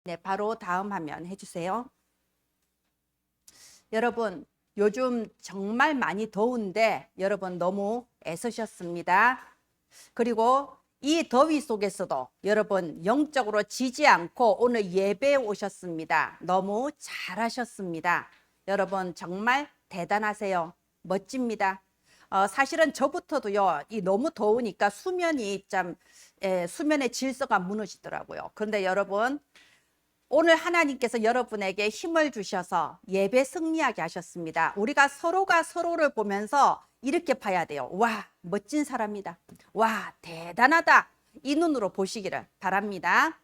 네, 바로 다음 화면 해주세요. 여러분, 요즘 정말 많이 더운데 여러분 너무 애쓰셨습니다. 그리고 이 더위 속에서도 여러분 영적으로 지지 않고 오늘 예배에 오셨습니다. 너무 잘하셨습니다. 여러분 정말 대단하세요. 멋집니다. 사실은 저부터도요, 이 너무 더우니까 수면의 질서가 무너지더라고요. 그런데 여러분, 오늘 하나님께서 여러분에게 힘을 주셔서 예배 승리하게 하셨습니다. 우리가 서로가 서로를 보면서 이렇게 봐야 돼요. 와, 멋진 사람이다. 와, 대단하다. 이 눈으로 보시기를 바랍니다.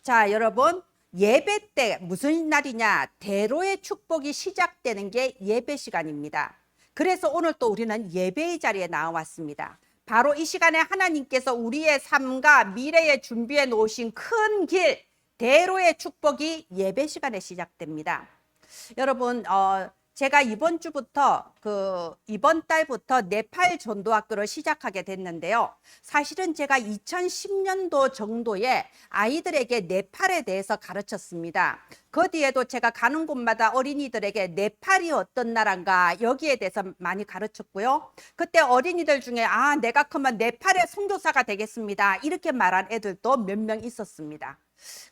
자, 여러분, 예배 때 무슨 날이냐? 대로의 축복이 시작되는 게 예배 시간입니다. 그래서 오늘 또 우리는 예배의 자리에 나왔습니다. 바로 이 시간에 하나님께서 우리의 삶과 미래에 준비해 놓으신 큰 길, 대로의 축복이 예배 시간에 시작됩니다. 여러분, 제가 이번 달부터 네팔 전도학교를 시작하게 됐는데요. 사실은 제가 2010년도 정도에 아이들에게 네팔에 대해서 가르쳤습니다. 그 뒤에도 제가 가는 곳마다 어린이들에게 네팔이 어떤 나라인가 여기에 대해서 많이 가르쳤고요. 그때 어린이들 중에 내가 크면 네팔의 선교사가 되겠습니다. 이렇게 말한 애들도 몇 명 있었습니다.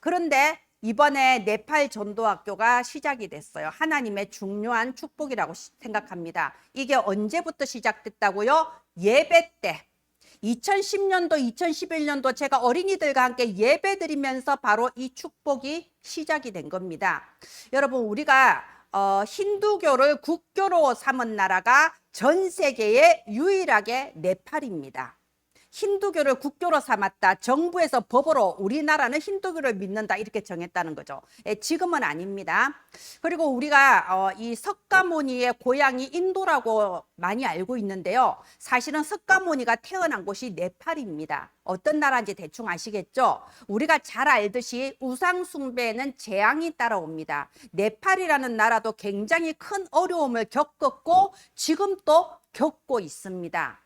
그런데 이번에 네팔 전도학교가 시작이 됐어요. 하나님의 중요한 축복이라고 생각합니다. 이게 언제부터 시작됐다고요? 예배 때. 2010년도, 2011년도 제가 어린이들과 함께 예배 드리면서 바로 이 축복이 시작이 된 겁니다. 여러분, 우리가 힌두교를 국교로 삼은 나라가 전 세계에 유일하게 네팔입니다. 힌두교를 국교로 삼았다. 정부에서 법으로 우리나라는 힌두교를 믿는다 이렇게 정했다는 거죠. 지금은 아닙니다. 그리고 우리가 이 석가모니의 고향이 인도라고 많이 알고 있는데요. 사실은 석가모니가 태어난 곳이 네팔입니다. 어떤 나라인지 대충 아시겠죠? 우리가 잘 알듯이 우상 숭배에는 재앙이 따라옵니다. 네팔이라는 나라도 굉장히 큰 어려움을 겪었고 지금 또 겪고 있습니다.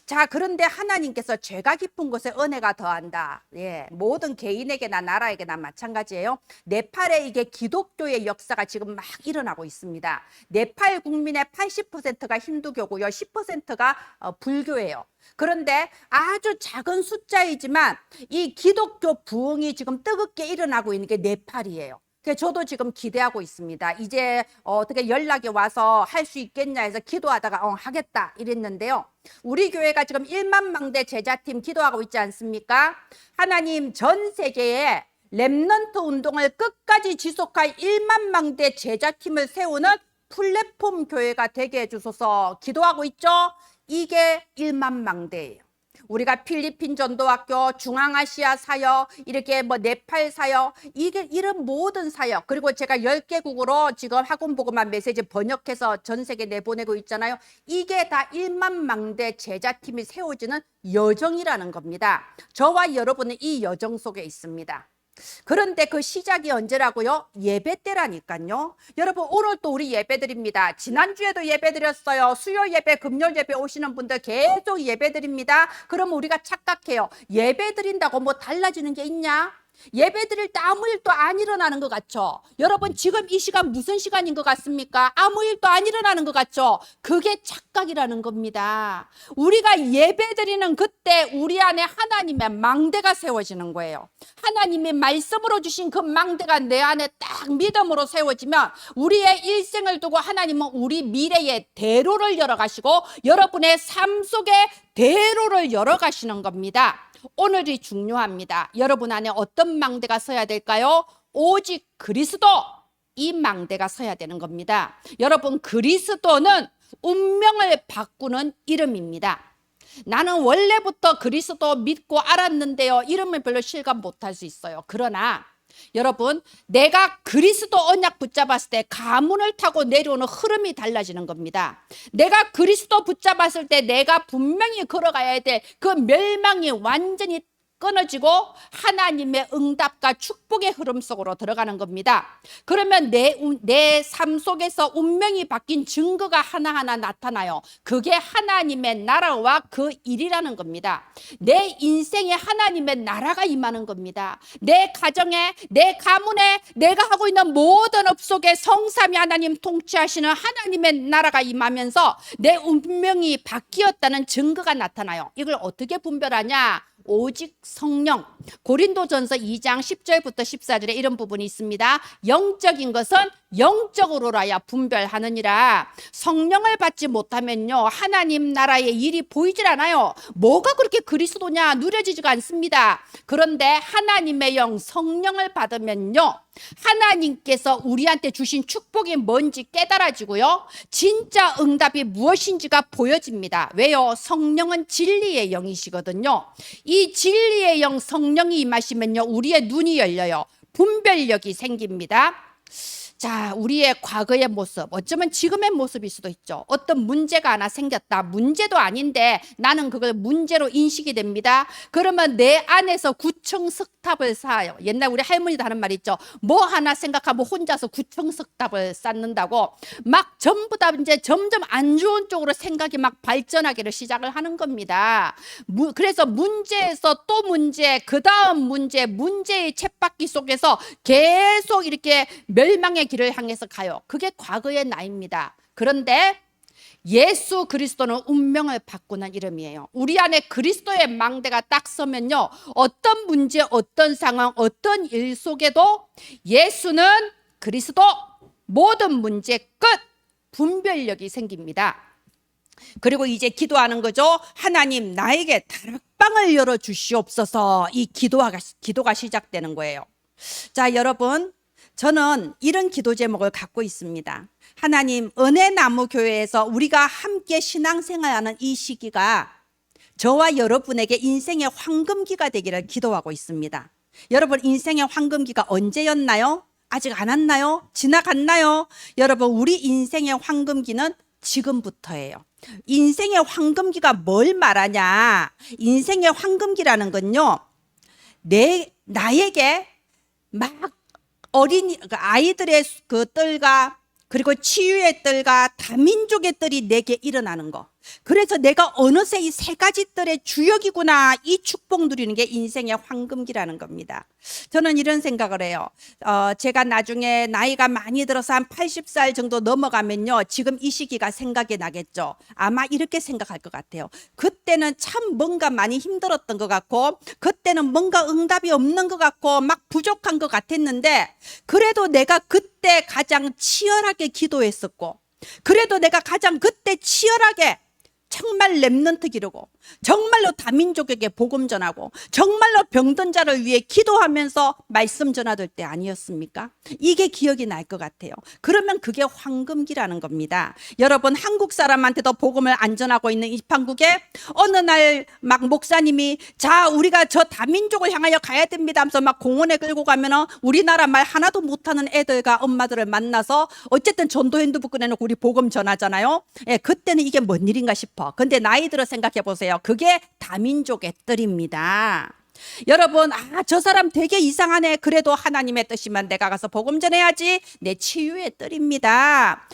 자, 그런데 하나님께서 죄가 깊은 곳에 은혜가 더한다. 예, 모든 개인에게나 나라에게나 마찬가지예요. 네팔에 이게 기독교의 역사가 지금 막 일어나고 있습니다. 네팔 국민의 80%가 힌두교고요. 10%가 불교예요. 그런데 아주 작은 숫자이지만 이 기독교 부흥이 지금 뜨겁게 일어나고 있는 게 네팔이에요. 저도 지금 기대하고 있습니다. 이제 어떻게 연락이 와서 할 수 있겠냐 해서 기도하다가 하겠다 이랬는데요. 우리 교회가 지금 1만 망대 제자팀 기도하고 있지 않습니까? 하나님 전 세계에 렘넌트 운동을 끝까지 지속할 1만 망대 제자팀을 세우는 플랫폼 교회가 되게 해주소서 기도하고 있죠? 이게 1만 망대예요. 우리가 필리핀 전도학교, 중앙아시아 사역, 이렇게 네팔 사역, 이런 모든 사역, 그리고 제가 10개국으로 지금 학원보고만 메시지 번역해서 전 세계 내보내고 있잖아요. 이게 다 1만 망대 제자팀이 세워지는 여정이라는 겁니다. 저와 여러분은 이 여정 속에 있습니다. 그런데 그 시작이 언제라고요? 예배 때라니까요. 여러분, 오늘 또 우리 예배 드립니다. 지난주에도 예배 드렸어요. 수요 예배, 금요 예배 오시는 분들 계속 예배 드립니다. 그럼 우리가 착각해요. 예배 드린다고 뭐 달라지는 게 있냐? 예배 드릴 때 아무 일도 안 일어나는 것 같죠? 여러분, 지금 이 시간 무슨 시간인 것 같습니까? 아무 일도 안 일어나는 것 같죠? 그게 착각이라는 겁니다. 우리가 예배 드리는 그때 우리 안에 하나님의 망대가 세워지는 거예요. 하나님의 말씀으로 주신 그 망대가 내 안에 딱 믿음으로 세워지면 우리의 일생을 두고 하나님은 우리 미래의 대로를 열어가시고 여러분의 삶 속에 대로를 열어가시는 겁니다. 오늘이 중요합니다. 여러분 안에 어떤 망대가 서야 될까요? 오직 그리스도, 이 망대가 서야 되는 겁니다. 여러분, 그리스도는 운명을 바꾸는 이름입니다. 나는 원래부터 그리스도 믿고 알았는데요, 이름을 별로 실감 못할 수 있어요. 그러나 여러분, 내가 그리스도 언약 붙잡았을 때 가문을 타고 내려오는 흐름이 달라지는 겁니다. 내가 그리스도 붙잡았을 때 내가 분명히 걸어가야 될 그 멸망이 완전히 끊어지고 하나님의 응답과 축복의 흐름 속으로 들어가는 겁니다. 그러면 내 삶 속에서 운명이 바뀐 증거가 하나하나 나타나요. 그게 하나님의 나라와 그 일이라는 겁니다. 내 인생에 하나님의 나라가 임하는 겁니다. 내 가정에, 내 가문에, 내가 하고 있는 모든 업 속에 성삼위 하나님 통치하시는 하나님의 나라가 임하면서 내 운명이 바뀌었다는 증거가 나타나요. 이걸 어떻게 분별하냐? 오직 성령. 고린도전서 2장 10절부터 14절에 이런 부분이 있습니다. 영적인 것은 영적으로라야 분별하느니라. 성령을 받지 못하면요, 하나님 나라의 일이 보이질 않아요. 뭐가 그렇게 그리스도냐? 누려지지가 않습니다. 그런데 하나님의 영 성령을 받으면요, 하나님께서 우리한테 주신 축복이 뭔지 깨달아지고요, 진짜 응답이 무엇인지가 보여집니다. 왜요? 성령은 진리의 영이시거든요. 이 진리의 영 성령이 임하시면요, 우리의 눈이 열려요. 분별력이 생깁니다. 자, 우리의 과거의 모습, 어쩌면 지금의 모습일 수도 있죠. 어떤 문제가 하나 생겼다. 문제도 아닌데 나는 그걸 문제로 인식이 됩니다. 그러면 내 안에서 구청석탑을 쌓아요. 옛날 우리 할머니도 하는 말 있죠. 뭐 하나 생각하면 혼자서 구청석탑을 쌓는다고. 막 전부 다 이제 점점 안 좋은 쪽으로 생각이 막 발전하기를 시작을 하는 겁니다. 그래서 문제에서 또 문제, 그 다음 문제, 문제의 쳇바퀴 속에서 계속 이렇게 멸망의 길을 향해서 가요. 그게 과거의 나입니다. 그런데 예수 그리스도는 운명을 바꾸는 이름이에요. 우리 안에 그리스도의 망대가 딱 서면요, 어떤 문제, 어떤 상황, 어떤 일 속에도 예수는 그리스도, 모든 문제 끝, 분별력이 생깁니다. 그리고 이제 기도하는 거죠. 하나님, 나에게 다락방을 열어주시옵소서. 이 기도가 시작되는 거예요. 자, 여러분, 저는 이런 기도 제목을 갖고 있습니다. 하나님, 은혜나무 교회에서 우리가 함께 신앙생활하는 이 시기가 저와 여러분에게 인생의 황금기가 되기를 기도하고 있습니다. 여러분, 인생의 황금기가 언제였나요? 아직 안 왔나요? 지나갔나요? 여러분, 우리 인생의 황금기는 지금부터예요. 인생의 황금기가 뭘 말하냐? 인생의 황금기라는 건요, 나에게 막 아이들의 그 뜰과, 그리고 치유의 뜰과 다민족의 뜰이 내게 일어나는 거. 그래서 내가 어느새 이 세 가지 뜰의 주역이구나, 이 축복 누리는 게 인생의 황금기라는 겁니다. 저는 이런 생각을 해요. 제가 나중에 나이가 많이 들어서 한 80살 정도 넘어가면요, 지금 이 시기가 생각이 나겠죠. 아마 이렇게 생각할 것 같아요. 그때는 참 뭔가 많이 힘들었던 것 같고, 그때는 뭔가 응답이 없는 것 같고 막 부족한 것 같았는데, 그래도 내가 그때 가장 치열하게 기도했었고, 그래도 내가 가장 그때 치열하게 정말 렘넌트 기르고, 정말로 다민족에게 복음 전하고, 정말로 병든 자를 위해 기도하면서 말씀 전하던 때 아니었습니까? 이게 기억이 날 것 같아요. 그러면 그게 황금기라는 겁니다. 여러분, 한국 사람한테도 복음을 안 전하고 있는 이 판국에 어느 날 막 목사님이, 자, 우리가 저 다민족을 향하여 가야 됩니다 하면서 막 공원에 끌고 가면은 우리나라 말 하나도 못하는 애들과 엄마들을 만나서 어쨌든 전도 핸드북 꺼내놓고 우리 복음 전하잖아요. 예, 그때는 이게 뭔 일인가 싶어. 근데 나이 들어 생각해 보세요. 그게 다민족의 뜰입니다. 여러분, 저 사람 되게 이상하네. 그래도 하나님의 뜻이면 내가 가서 복음 전해야지. 내 치유의 뜰입니다.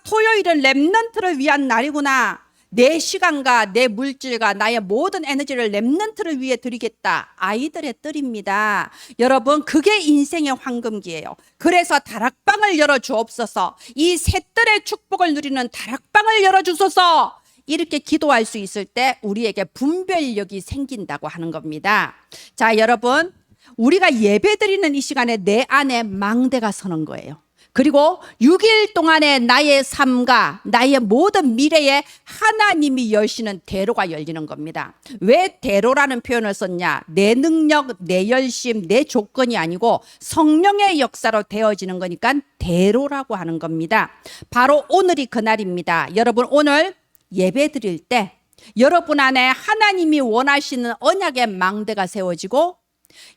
토요일은 렘넌트를 위한 날이구나. 내 시간과 내 물질과 나의 모든 에너지를 렘넌트를 위해 드리겠다. 아이들의 뜰입니다. 여러분, 그게 인생의 황금기예요. 그래서 다락방을 열어주옵소서. 이 새 뜰의 축복을 누리는 다락방을 열어주소서. 이렇게 기도할 수 있을 때 우리에게 분별력이 생긴다고 하는 겁니다. 자, 여러분, 우리가 예배 드리는 이 시간에 내 안에 망대가 서는 거예요. 그리고 6일 동안의 나의 삶과 나의 모든 미래에 하나님이 여시는 대로가 열리는 겁니다. 왜 대로라는 표현을 썼냐? 내 능력, 내 열심, 내 조건이 아니고 성령의 역사로 되어지는 거니까 대로라고 하는 겁니다. 바로 오늘이 그날입니다. 여러분, 오늘 예배 드릴 때 여러분 안에 하나님이 원하시는 언약의 망대가 세워지고,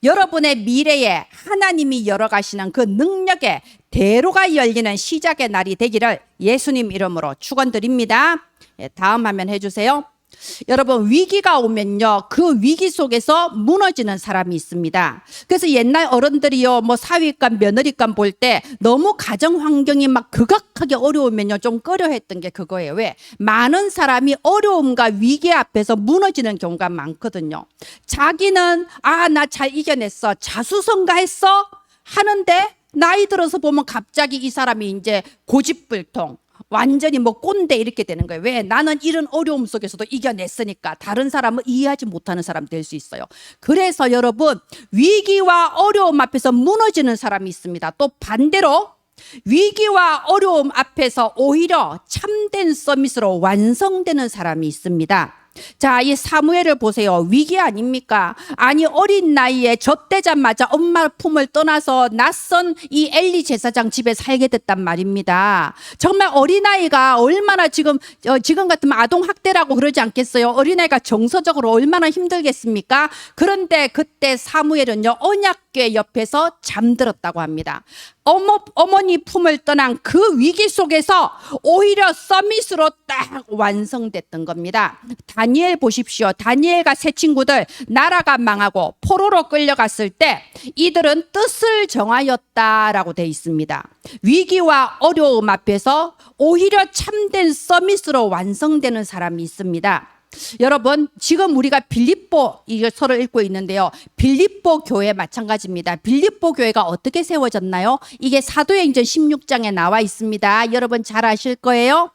여러분의 미래에 하나님이 열어가시는 그 능력의 대로가 열리는 시작의 날이 되기를 예수님 이름으로 축원드립니다. 다음 화면 해주세요. 여러분, 위기가 오면요, 그 위기 속에서 무너지는 사람이 있습니다. 그래서 옛날 어른들이요, 뭐 사위감, 며느리감 볼 때 너무 가정 환경이 막 극악하게 어려우면요, 좀 꺼려했던 게 그거예요. 왜? 많은 사람이 어려움과 위기 앞에서 무너지는 경우가 많거든요. 자기는 나 잘 이겨냈어, 자수성가했어 하는데 나이 들어서 보면 갑자기 이 사람이 이제 고집불통, 완전히 뭐 꼰대 이렇게 되는 거예요. 왜? 나는 이런 어려움 속에서도 이겨냈으니까. 다른 사람은 이해하지 못하는 사람 될 수 있어요. 그래서 여러분, 위기와 어려움 앞에서 무너지는 사람이 있습니다. 또 반대로 위기와 어려움 앞에서 오히려 참된 서밋으로 완성되는 사람이 있습니다. 자, 이 사무엘을 보세요. 위기 아닙니까? 아니, 어린 나이에 젖대자마자 엄마 품을 떠나서 낯선 이 엘리 제사장 집에 살게 됐단 말입니다. 정말 어린아이가 얼마나 지금 같으면 아동학대라고 그러지 않겠어요? 어린아이가 정서적으로 얼마나 힘들겠습니까? 그런데 그때 사무엘은요, 언약궤 옆에서 잠들었다고 합니다. 어머니 품을 떠난 그 위기 속에서 오히려 서밋으로 딱 완성됐던 겁니다. 다니엘 보십시오. 다니엘과 세 친구들 나라가 망하고 포로로 끌려갔을 때 이들은 뜻을 정하였다라고 돼 있습니다. 위기와 어려움 앞에서 오히려 참된 서밋으로 완성되는 사람이 있습니다. 여러분, 지금 우리가 빌립보 이서를 읽고 있는데요. 빌립보 교회 마찬가지입니다. 빌립보 교회가 어떻게 세워졌나요? 이게 사도행전 16장에 나와 있습니다. 여러분 잘 아실 거예요.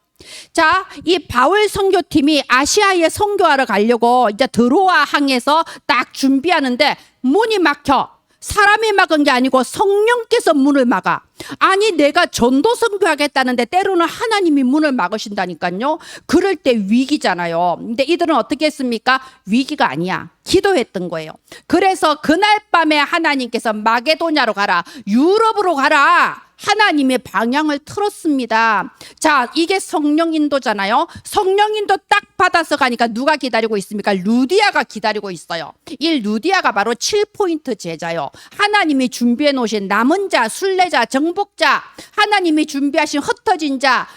자, 이 바울 선교팀이 아시아에 선교하러 가려고 이제 드로아 항에서 딱 준비하는데 문이 막혀. 사람이 막은 게 아니고 성령께서 문을 막아. 아니, 내가 전도 선교하겠다는데 때로는 하나님이 문을 막으신다니까요. 그럴 때 위기잖아요. 근데 이들은 어떻게 했습니까? 위기가 아니야, 기도했던 거예요. 그래서 그날 밤에 하나님께서 마게도냐로 가라, 유럽으로 가라, 하나님의 방향을 틀었습니다. 자, 이게 성령 인도잖아요. 성령 인도 딱 받아서 가니까 누가 기다리고 있습니까? 루디아가 기다리고 있어요. 이 루디아가 바로 7포인트 제자요. 하나님이 준비해 놓으신 남은 자, 순례자, 정복자, 하나님이 준비하신 흩어진 자,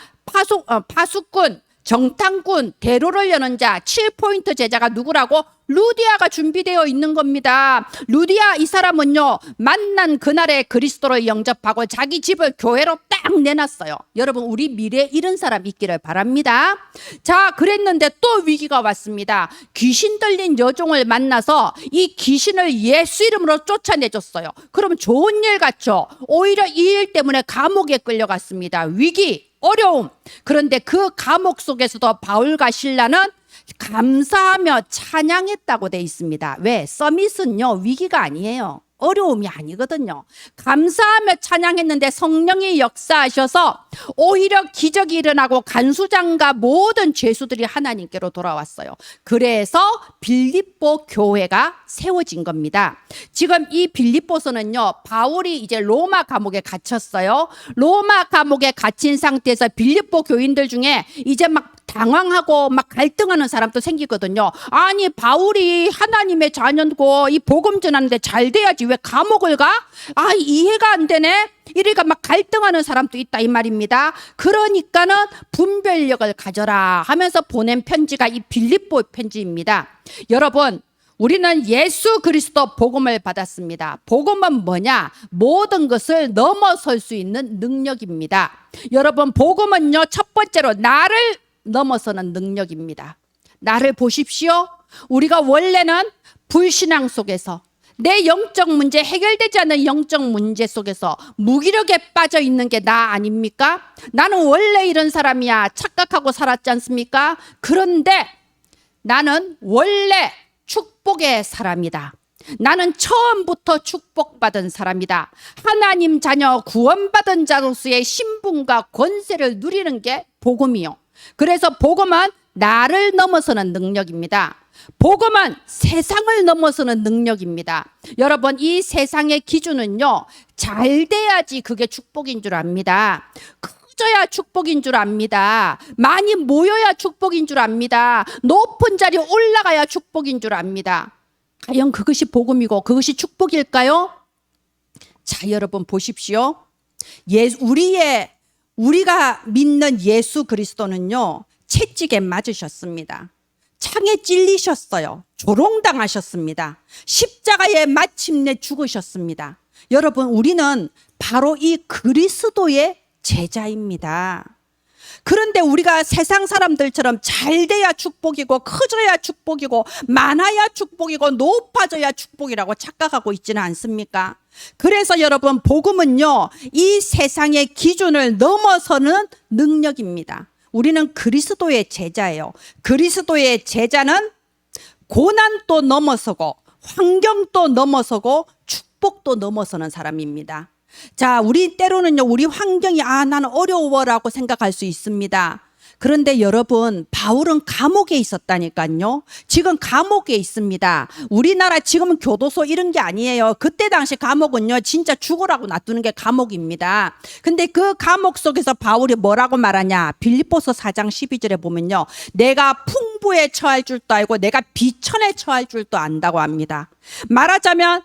파수꾼, 정탐꾼, 대로를 여는 자, 7포인트 제자가 누구라고? 루디아가 준비되어 있는 겁니다. 루디아 이 사람은요, 만난 그날에 그리스도를 영접하고 자기 집을 교회로 딱 내놨어요. 여러분, 우리 미래에 이런 사람 있기를 바랍니다. 자, 그랬는데 또 위기가 왔습니다. 귀신 들린 여종을 만나서 이 귀신을 예수 이름으로 쫓아내줬어요. 그럼 좋은 일 같죠? 오히려 이 일 때문에 감옥에 끌려갔습니다. 위기, 어려움. 그런데 그 감옥 속에서도 바울과 실라는 감사하며 찬양했다고 돼 있습니다. 왜? 서밋은요, 위기가 아니에요. 어려움이 아니거든요. 감사하며 찬양했는데 성령이 역사하셔서 오히려 기적이 일어나고 간수장과 모든 죄수들이 하나님께로 돌아왔어요. 그래서 빌립보 교회가 세워진 겁니다. 지금 이 빌립보서는요, 바울이 이제 로마 감옥에 갇혔어요. 로마 감옥에 갇힌 상태에서 빌립보 교인들 중에 이제 막 당황하고 막 갈등하는 사람도 생기거든요. 아니, 바울이 하나님의 자녀고 이 복음 전하는데 잘 돼야지 왜 감옥을 가? 이해가 안 되네. 이러니까 막 갈등하는 사람도 있다 이 말입니다. 그러니까는 분별력을 가져라 하면서 보낸 편지가 이 빌립보 편지입니다. 여러분, 우리는 예수 그리스도 복음을 받았습니다. 복음은 뭐냐? 모든 것을 넘어설 수 있는 능력입니다. 여러분, 복음은요, 첫 번째로 나를 넘어서는 능력입니다. 나를 보십시오. 우리가 원래는 불신앙 속에서 내 영적 문제, 해결되지 않는 영적 문제 속에서 무기력에 빠져 있는 게 나 아닙니까? 나는 원래 이런 사람이야 착각하고 살았지 않습니까? 그런데 나는 원래 축복의 사람이다. 나는 처음부터 축복받은 사람이다. 하나님 자녀 구원받은 자로서의 신분과 권세를 누리는 게 복음이요. 그래서 복음은 나를 넘어서는 능력입니다. 복음은 세상을 넘어서는 능력입니다. 여러분, 이 세상의 기준은요, 잘 돼야지 그게 축복인 줄 압니다. 커져야 축복인 줄 압니다. 많이 모여야 축복인 줄 압니다. 높은 자리에 올라가야 축복인 줄 압니다. 과연 그것이 복음이고 그것이 축복일까요? 자, 여러분 보십시오. 우리가 믿는 예수 그리스도는요, 채찍에 맞으셨습니다. 창에 찔리셨어요. 조롱당하셨습니다. 십자가에 마침내 죽으셨습니다. 여러분, 우리는 바로 이 그리스도의 제자입니다. 그런데 우리가 세상 사람들처럼 잘 돼야 축복이고, 커져야 축복이고, 많아야 축복이고, 높아져야 축복이라고 착각하고 있지는 않습니까? 그래서 여러분, 복음은요, 이 세상의 기준을 넘어서는 능력입니다. 우리는 그리스도의 제자예요. 그리스도의 제자는 고난도 넘어서고, 환경도 넘어서고, 축복도 넘어서는 사람입니다. 자, 우리 때로는요, 우리 환경이 나는 어려워라고 생각할 수 있습니다. 그런데 여러분, 바울은 감옥에 있었다니까요. 지금 감옥에 있습니다. 우리나라 지금은 교도소 이런 게 아니에요. 그때 당시 감옥은요, 진짜 죽으라고 놔두는 게 감옥입니다. 근데 그 감옥 속에서 바울이 뭐라고 말하냐? 빌립보서 4장 12절에 보면요, 내가 풍부에 처할 줄도 알고 내가 비천에 처할 줄도 안다고 합니다. 말하자면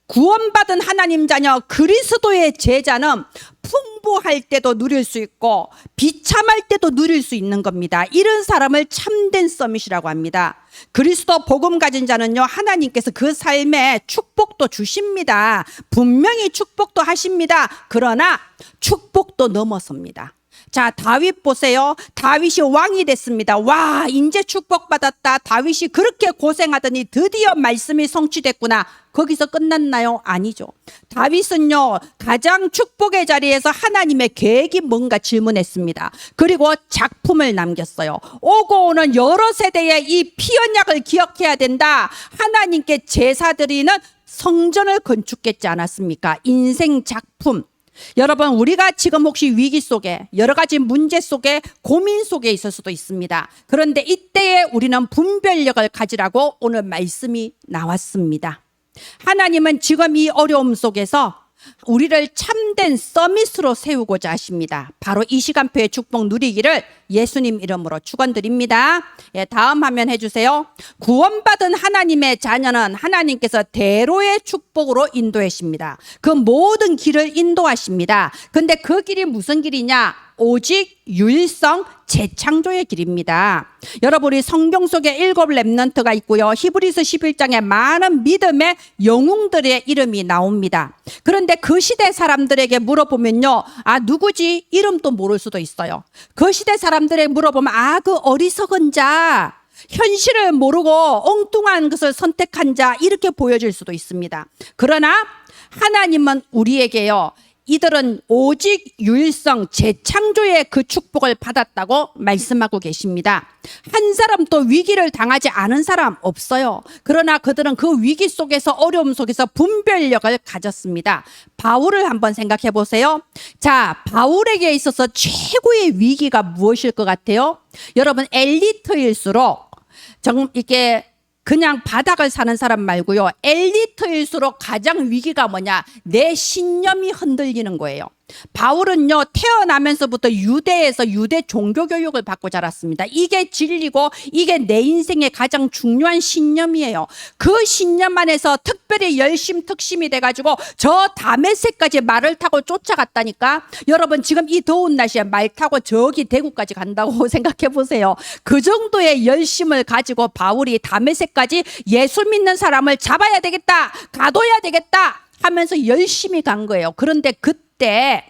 구원받은 하나님 자녀 그리스도의 제자는 풍부할 때도 누릴 수 있고 비참할 때도 누릴 수 있는 겁니다. 이런 사람을 참된 서밋이라고 합니다. 그리스도 복음 가진 자는요, 하나님께서 그 삶에 축복도 주십니다. 분명히 축복도 하십니다. 그러나 축복도 넘어섭니다. 자, 다윗 보세요. 다윗이 왕이 됐습니다. 와, 이제 축복받았다. 다윗이 그렇게 고생하더니 드디어 말씀이 성취됐구나. 거기서 끝났나요? 아니죠. 다윗은요, 가장 축복의 자리에서 하나님의 계획이 뭔가 질문했습니다. 그리고 작품을 남겼어요. 오고 오는 여러 세대의 이 피언약을 기억해야 된다. 하나님께 제사 드리는 성전을 건축했지 않았습니까? 인생 작품. 여러분, 우리가 지금 혹시 위기 속에, 여러 가지 문제 속에, 고민 속에 있을 수도 있습니다. 그런데 이때에 우리는 분별력을 가지라고 오늘 말씀이 나왔습니다. 하나님은 지금 이 어려움 속에서 우리를 참된 서밋으로 세우고자 하십니다. 바로 이 시간표의 축복 누리기를 예수님 이름으로 축원드립니다. 예, 다음 화면 해주세요. 구원받은 하나님의 자녀는 하나님께서 대로의 축복으로 인도하십니다. 그 모든 길을 인도하십니다. 근데 그 길이 무슨 길이냐? 오직 유일성 재창조의 길입니다. 여러분, 우리 성경 속에 7 렘넌트가 있고요. 히브리서 11장에 많은 믿음의 영웅들의 이름이 나옵니다. 그런데 그 시대 사람들에게 물어보면요, 누구지? 이름도 모를 수도 있어요. 그 시대 사람들에게 물어보면 그 어리석은 자, 현실을 모르고 엉뚱한 것을 선택한 자, 이렇게 보여질 수도 있습니다. 그러나 하나님은 우리에게요, 이들은 오직 유일성 재창조의 그 축복을 받았다고 말씀하고 계십니다. 한 사람도 위기를 당하지 않은 사람 없어요. 그러나 그들은 그 위기 속에서, 어려움 속에서 분별력을 가졌습니다. 바울을 한번 생각해 보세요. 자, 바울에게 있어서 최고의 위기가 무엇일 것 같아요? 여러분, 엘리트일수록 이게 그냥 바닥을 사는 사람 말고요, 엘리트일수록 가장 위기가 뭐냐? 내 신념이 흔들리는 거예요. 바울은요, 태어나면서부터 유대에서 유대 종교 교육을 받고 자랐습니다. 이게 진리고 이게 내 인생의 가장 중요한 신념이에요. 그 신념 안에서 특별히 열심특심이 돼가지고 저 다메섹까지 말을 타고 쫓아갔다니까. 여러분, 지금 이 더운 날씨에 말 타고 저기 대구까지 간다고 생각해 보세요. 그 정도의 열심을 가지고 바울이 다메섹까지 예수 믿는 사람을 잡아야 되겠다, 가둬야 되겠다 하면서 열심히 간 거예요. 그런데 그때의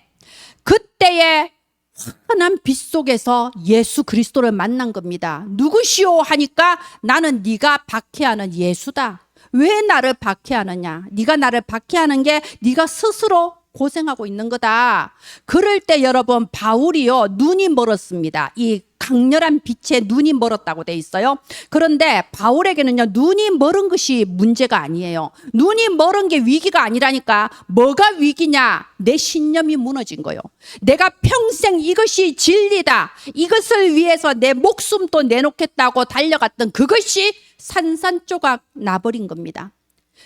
환한 빛 속에서 예수 그리스도를 만난 겁니다. 누구시오 하니까 나는 네가 박해하는 예수다. 왜 나를 박해하느냐? 네가 나를 박해하는 게 네가 스스로 고생하고 있는 거다. 그럴 때 여러분, 바울이요, 눈이 멀었습니다. 이 강렬한 빛에 눈이 멀었다고 돼 있어요. 그런데 바울에게는요, 눈이 멀은 것이 문제가 아니에요. 눈이 멀은 게 위기가 아니라니까. 뭐가 위기냐? 내 신념이 무너진 거예요. 내가 평생 이것이 진리다, 이것을 위해서 내 목숨도 내놓겠다고 달려갔던 그것이 산산조각 나버린 겁니다.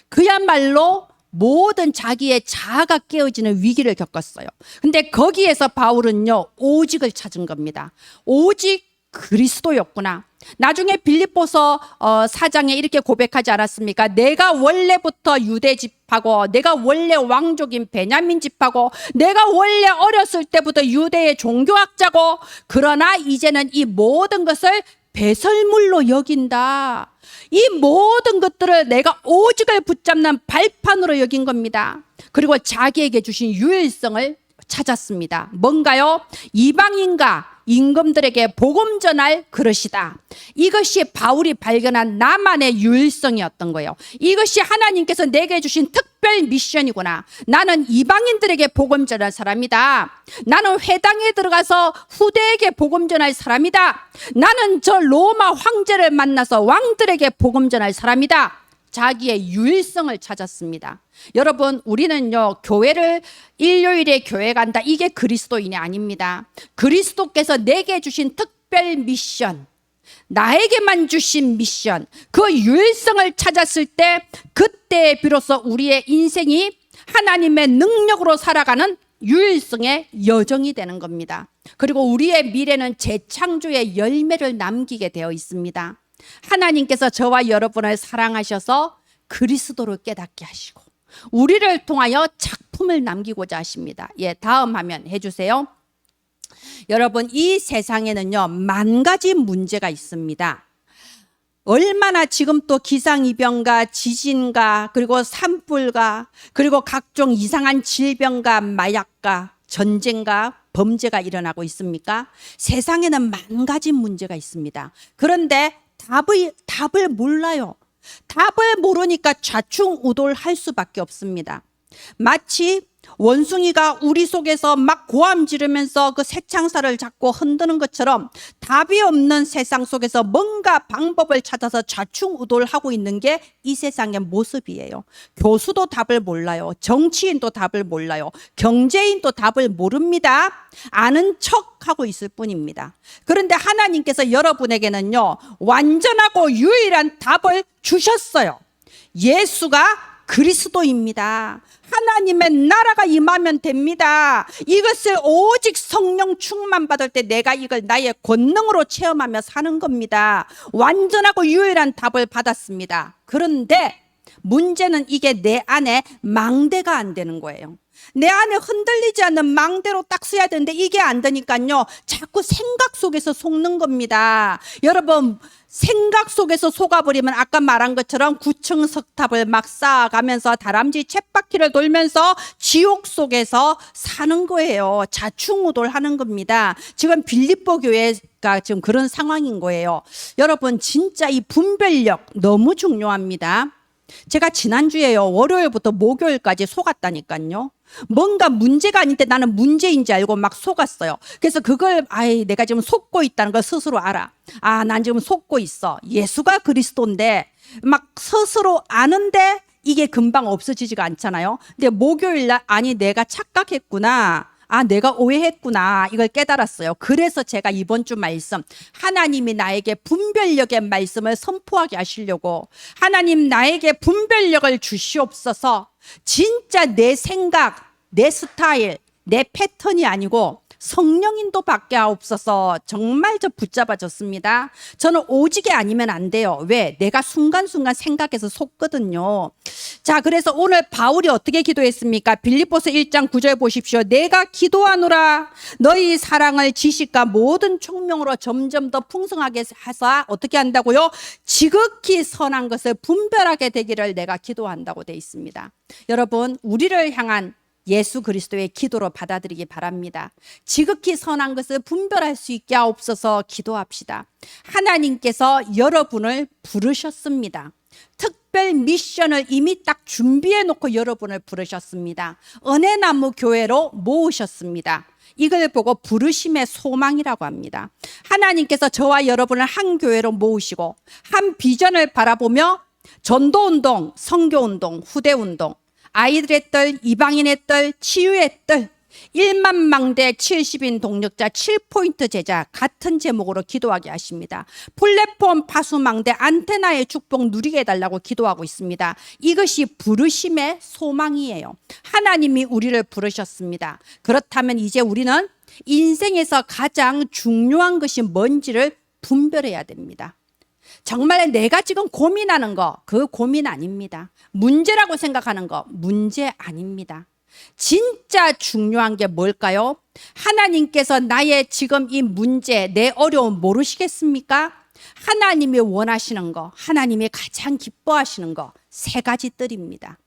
그야말로 모든 자기의 자아가 깨어지는 위기를 겪었어요. 근데 거기에서 바울은요, 오직을 찾은 겁니다. 오직 그리스도였구나. 나중에 빌립보서 4장에 이렇게 고백하지 않았습니까? 내가 원래부터 유대 집하고, 내가 원래 왕족인 베냐민 집하고, 내가 원래 어렸을 때부터 유대의 종교학자고, 그러나 이제는 이 모든 것을 배설물로 여긴다. 이 모든 것들을 내가 오직을 붙잡는 발판으로 여긴 겁니다. 그리고 자기에게 주신 유일성을 찾았습니다. 뭔가요? 이방인과 임금들에게 복음 전할 그릇이다. 이것이 바울이 발견한 나만의 유일성이었던 거예요. 이것이 하나님께서 내게 주신 특별 미션이구나. 나는 이방인들에게 복음 전할 사람이다. 나는 회당에 들어가서 후대에게 복음 전할 사람이다. 나는 저 로마 황제를 만나서 왕들에게 복음 전할 사람이다. 자기의 유일성을 찾았습니다. 여러분, 우리는요, 교회를 일요일에 교회 간다. 이게 그리스도인이 아닙니다. 그리스도께서 내게 주신 특별 미션, 나에게만 주신 미션, 그 유일성을 찾았을 때 그때 비로소 우리의 인생이 하나님의 능력으로 살아가는 유일성의 여정이 되는 겁니다. 그리고 우리의 미래는 재창조의 열매를 남기게 되어 있습니다. 하나님께서 저와 여러분을 사랑하셔서 그리스도를 깨닫게 하시고 우리를 통하여 작품을 남기고자 하십니다. 예, 다음 화면 해주세요. 여러분, 이 세상에는요, 만 가지 문제가 있습니다. 얼마나 지금 또 기상이변과 지진과 그리고 산불과 그리고 각종 이상한 질병과 마약과 전쟁과 범죄가 일어나고 있습니까? 세상에는 만 가지 문제가 있습니다. 그런데 답을 몰라요. 답을 모르니까 좌충우돌할 수밖에 없습니다. 마치 원숭이가 우리 속에서 막 고함 지르면서 그 새창살을 잡고 흔드는 것처럼 답이 없는 세상 속에서 뭔가 방법을 찾아서 좌충우돌하고 있는 게 이 세상의 모습이에요. 교수도 답을 몰라요. 정치인도 답을 몰라요. 경제인도 답을 모릅니다. 아는 척하고 있을 뿐입니다. 그런데 하나님께서 여러분에게는요, 완전하고 유일한 답을 주셨어요. 예수가 그리스도입니다. 하나님의 나라가 임하면 됩니다. 이것을 오직 성령 충만 받을 때 내가 이걸 나의 권능으로 체험하며 사는 겁니다. 완전하고 유일한 답을 받았습니다. 그런데 문제는 이게 내 안에 망대가 안 되는 거예요. 내 안에 흔들리지 않는 망대로 딱 써야 되는데 이게 안 되니까요, 자꾸 생각 속에서 속는 겁니다. 여러분, 생각 속에서 속아버리면 아까 말한 것처럼 9층 석탑을 막 쌓아가면서 다람쥐 쳇바퀴를 돌면서 지옥 속에서 사는 거예요. 좌충우돌하는 겁니다. 지금 빌립보 교회가 지금 그런 상황인 거예요. 여러분, 진짜 이 분별력 너무 중요합니다. 제가 지난주에요, 월요일부터 목요일까지 속았다니까요. 뭔가 문제가 아닌데 나는 문제인지 알고 막 속았어요. 그래서 그걸 내가 지금 속고 있다는 걸 스스로 알아. 난 지금 속고 있어. 예수가 그리스도인데 막 스스로 아는데 이게 금방 없어지지가 않잖아요. 근데 목요일 날 내가 착각했구나. 내가 오해했구나. 이걸 깨달았어요. 그래서 제가 이번 주 말씀, 하나님이 나에게 분별력의 말씀을 선포하게 하시려고, 하나님 나에게 분별력을 주시옵소서. 진짜 내 생각, 내 스타일, 내 패턴이 아니고 성령인도 받게 하옵소서. 정말 저 붙잡아졌습니다. 저는 오직이 아니면 안 돼요. 왜? 내가 순간순간 생각해서 속거든요. 자, 그래서 오늘 바울이 어떻게 기도했습니까? 빌립보서 1장 9절 보십시오. 내가 기도하노라 너희 사랑을 지식과 모든 총명으로 점점 더 풍성하게 해서 어떻게 한다고요? 지극히 선한 것을 분별하게 되기를 내가 기도한다고 되어 있습니다. 여러분, 우리를 향한 예수 그리스도의 기도로 받아들이기 바랍니다. 지극히 선한 것을 분별할 수 있게 하옵소서. 기도합시다. 하나님께서 여러분을 부르셨습니다. 특별 미션을 이미 딱 준비해 놓고 여러분을 부르셨습니다. 은혜나무 교회로 모으셨습니다. 이걸 보고 부르심의 소망이라고 합니다. 하나님께서 저와 여러분을 한 교회로 모으시고 한 비전을 바라보며 전도운동, 선교운동, 후대운동, 아이들의 뜰, 이방인의 뜰, 치유의 뜰, 1만 망대 70인 동력자 7포인트 제자 같은 제목으로 기도하게 하십니다. 플랫폼 파수망대 안테나의 축복 누리게 해달라고 기도하고 있습니다. 이것이 부르심의 소망이에요. 하나님이 우리를 부르셨습니다. 그렇다면 이제 우리는 인생에서 가장 중요한 것이 뭔지를 분별해야 됩니다. 정말 내가 지금 고민하는 거, 그 고민 아닙니다. 문제라고 생각하는 거, 문제 아닙니다. 진짜 중요한 게 뭘까요? 하나님께서 나의 지금 이 문제, 내 어려움 모르시겠습니까? 하나님이 원하시는 거, 하나님이 가장 기뻐하시는 거 3가지 뜰입니다.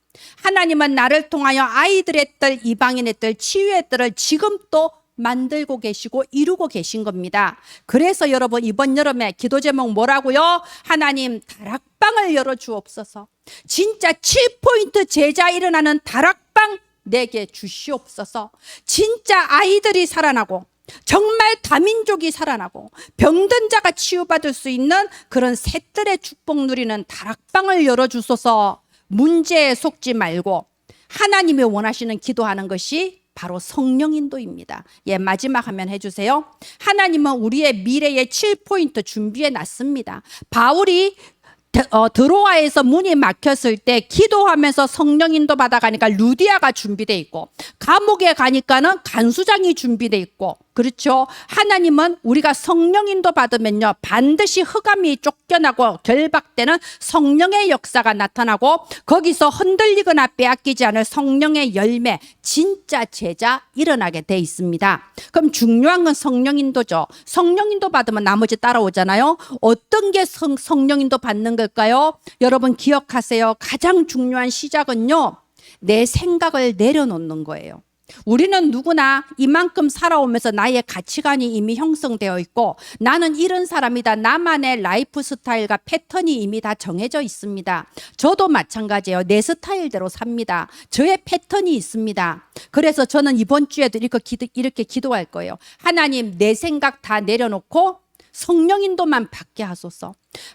하나님은 나를 통하여 아이들의 뜰, 이방인의 뜰, 치유의 뜰을 지금 또 만들고 계시고 이루고 계신 겁니다. 그래서 여러분 이번 여름에 기도 제목 뭐라고요? 하나님 다락방을 열어주옵소서. 진짜 7포인트 제자 일어나는 다락방 내게 주시옵소서. 진짜 아이들이 살아나고 정말 다민족이 살아나고 병든 자가 치유받을 수 있는 그런 새뜰의 축복 누리는 다락방을 열어주소서. 문제에 속지 말고 하나님이 원하시는 기도하는 것이 바로 성령 인도입니다. 예, 마지막 화면 해주세요. 하나님은 우리의 미래의 7포인트 준비해 놨습니다. 바울이 드로아에서 문이 막혔을 때 기도하면서 성령 인도 받아가니까 루디아가 준비돼 있고, 감옥에 가니까는 간수장이 준비돼 있고, 그렇죠? 하나님은 우리가 성령 인도 받으면요 반드시 흑암이 쫓겨나고 결박되는 성령의 역사가 나타나고, 거기서 흔들리거나 빼앗기지 않을 성령의 열매, 진짜 제자 일어나게 돼 있습니다. 그럼 중요한 건 성령 인도죠. 성령 인도 받으면 나머지 따라오잖아요. 어떤 게 성령 인도 받는 걸까요? 여러분 기억하세요. 가장 중요한 시작은요, 내 생각을 내려놓는 거예요. 우리는 누구나 이만큼 살아오면서 나의 가치관이 이미 형성되어 있고, 나는 이런 사람이다, 나만의 라이프 스타일과 패턴이 이미 다 정해져 있습니다. 저도 마찬가지예요. 내 스타일대로 삽니다. 저의 패턴이 있습니다. 그래서 저는 이번 주에도 이렇게 기도할 거예요. 하나님, 내 생각 다 내려놓고 성령 인도만 받게 하소서.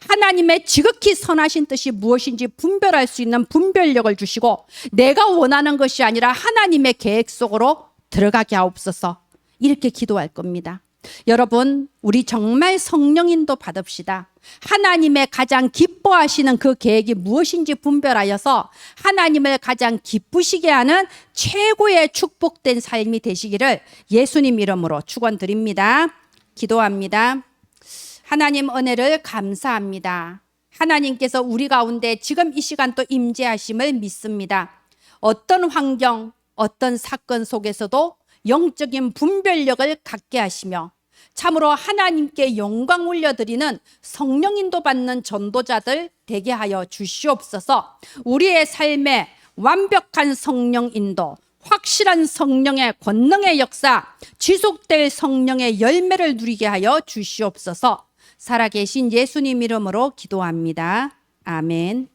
하나님의 지극히 선하신 뜻이 무엇인지 분별할 수 있는 분별력을 주시고, 내가 원하는 것이 아니라 하나님의 계획 속으로 들어가게 하옵소서. 이렇게 기도할 겁니다. 여러분, 우리 정말 성령 인도 받읍시다. 하나님의 가장 기뻐하시는 그 계획이 무엇인지 분별하여서 하나님을 가장 기쁘시게 하는 최고의 축복된 삶이 되시기를 예수님 이름으로 축원드립니다. 기도합니다. 하나님 은혜를 감사합니다. 하나님께서 우리 가운데 지금 이 시간 또 임재하심을 믿습니다. 어떤 환경, 어떤 사건 속에서도 영적인 분별력을 갖게 하시며 참으로 하나님께 영광 올려드리는 성령 인도 받는 전도자들 되게 하여 주시옵소서. 우리의 삶에 완벽한 성령 인도, 확실한 성령의 권능의 역사, 지속될 성령의 열매를 누리게 하여 주시옵소서. 살아계신 예수님 이름으로 기도합니다. 아멘.